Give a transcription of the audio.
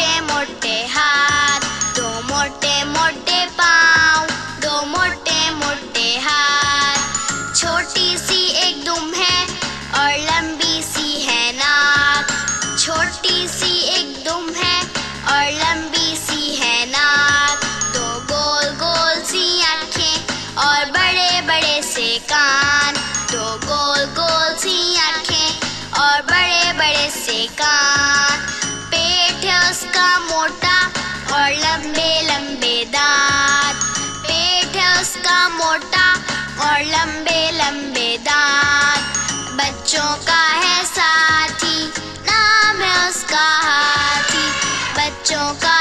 मोटे मोटे हाथ, दो मोटे मोटे पाँव, दो मोटे मोटे हाथ। छोटी सी एक दुम है और लंबी सी है नाक, छोटी सी एक दुम है और लंबी सी है नाक। दो गोल गोल सी आँखें और बड़े बड़े से कान, दो गोल गोल सी आँखें और बड़े बड़े से कान। पेट है उसका मोटा और लंबे लंबे दांत, पेट है उसका मोटा और लंबे लंबे दांत। बच्चों का है साथी, नाम है उसका हाथी, बच्चों का